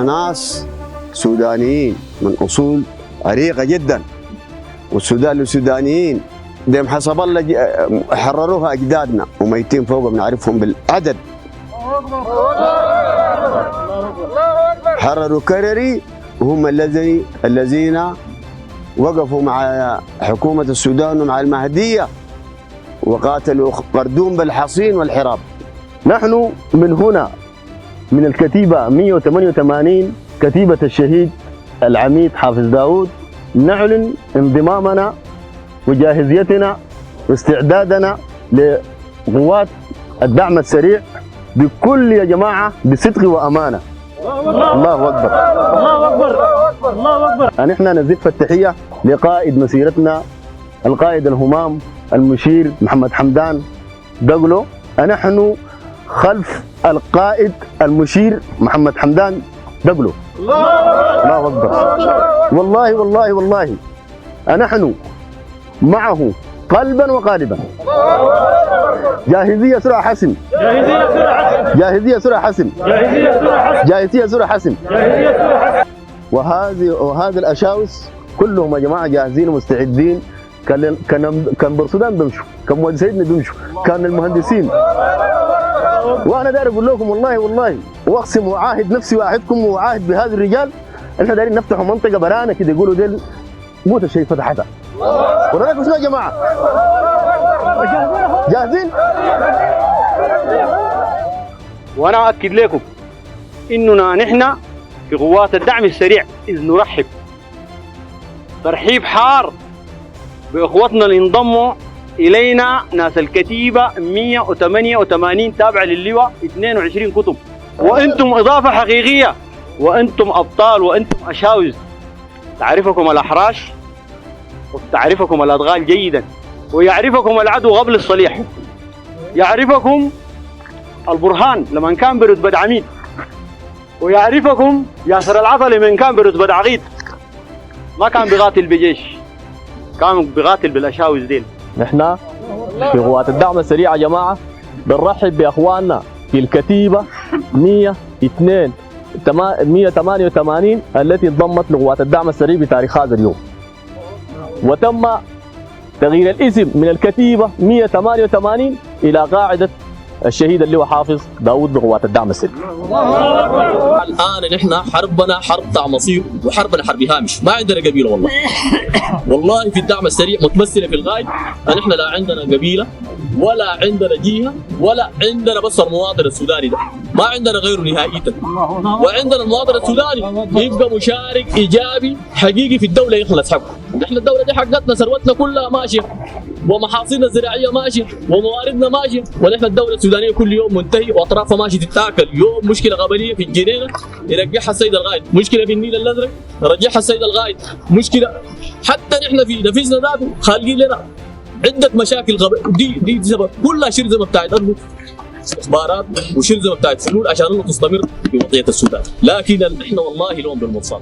ناس سودانيين من أصول عريقة جدا، والسودان للسودانيين ديم حسب الله حرروها أجدادنا وميتين فوق بنعرفهم بالعدد. حرروا كرري وهم الذين وقفوا مع حكومة السودان ومع المهدية وقاتلوا قردون بالحصين والحراب. نحن من هنا من الكتيبة 188 كتيبة الشهيد العميد حافظ داود نعلن انضمامنا وجاهزيتنا واستعدادنا لقوات الدعم السريع بكل يا جماعة بصدق وأمانة. الله أكبر الله أكبر الله أكبر. نحن نزف التحية لقائد مسيرتنا القائد الهمام المشير محمد حمدان دقلو. نحن خلف القائد المشير محمد حمدان دقلو. الله أكبر. والله والله والله نحن معه قلبا وقالبا. جاهزية سرعة حسن، جاهزية سرعة حسن، جاهزية سرعة حسن. وهذه الأشاوس كلهم يا جماعة جاهزين ومستعدين. كان برسودان بيمشوا، كان مهندسين بيمشوا، كان المهندسين. وانا داير اقول لكم والله والله واقسم واعاهد نفسي واعاهدكم واعاهد بهذا الرجال، احنا دايرين نفتحوا منطقه برانا كده يقولوا ديل قوت الشيء فتحتها. ولا رايكم شنو يا جماعه؟ جاهزين؟ وانا اؤكد لكم اننا نحن في قوات الدعم السريع اذ نرحب ترحيب حار باخوتنا اللي انضموا الينا ناس الكتيبه 188 تابعه للواء 22 كتب، وانتم اضافه حقيقيه، وانتم ابطال، وانتم اشاوز. تعرفكم الاحراش وتعرفكم الادغال جيدا، ويعرفكم العدو قبل الصليح، يعرفكم البرهان لمن كان برتبه عميد، ويعرفكم ياسر العطلي من كان برتبه عقيد، ما كان بيقاتل بجيش، كان بيقاتل بالاشاوز ديل. نحن في قوات الدعم السريع يا جماعه بنرحب باخواننا في الكتيبه 188 التي انضمت لقوات الدعم السريع بتاريخ هذا اليوم، وتم تغيير الاسم من الكتيبه 188 الى قاعده الشهيد اللواء حافظ داود بقوات الدعم السريع. الان نحن حربنا حرب تاع مصير، وحربنا حرب هامش، ما عندنا قبيله والله. والله في الدعم السريع متمثله في الغايه، نحن لا عندنا قبيله ولا عندنا جهه ولا عندنا بس المواطن السوداني ده، ما عندنا غيره نهائيا. وعندنا المواطن السوداني يبقى مشارك ايجابي حقيقي في الدوله يخلص حقه. نحن الدوله دي حقتنا ثروتنا كلها ماشيه، ومحاصيلنا الزراعيه ماشيه، ومواردنا ماشيه، ونحن الدوله السودانيه كل يوم منتهي واطرافها ماشيه تتاكل. يوم مشكله قبليه في الجنينه يرجعها السيد الغايد، مشكله في النيل الازرق يرجعها السيد الغايد، مشكله حتى نحن في نفسنا ذاته خالقين لنا عده مشاكل دي سبب كلها شرذمه بتاعت ارض استخبارات وشرذمه بتاعت فلول عشان تستمر في وضعيه السودان. لكن نحن والله لون بالمرصاد.